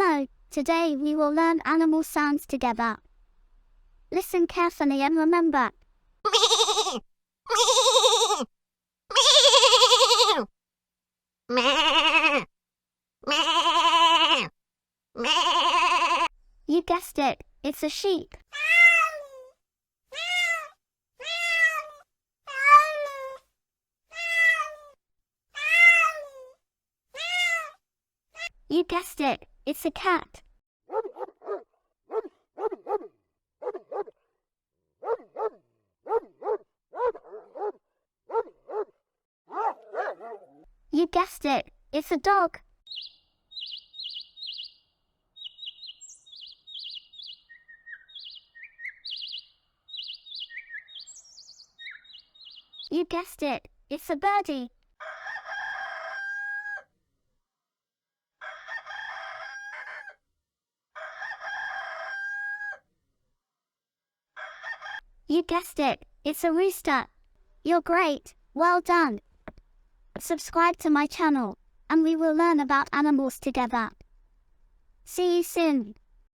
Hello, today we will learn animal sounds together. Listen carefully and remember. You guessed it, it's a sheep. You guessed it, it's a cat. You guessed it, it's a dog. You guessed it, it's a birdie. You guessed it, it's a rooster. You're great, well done. Subscribe to my channel, and we will learn about animals together. See you soon.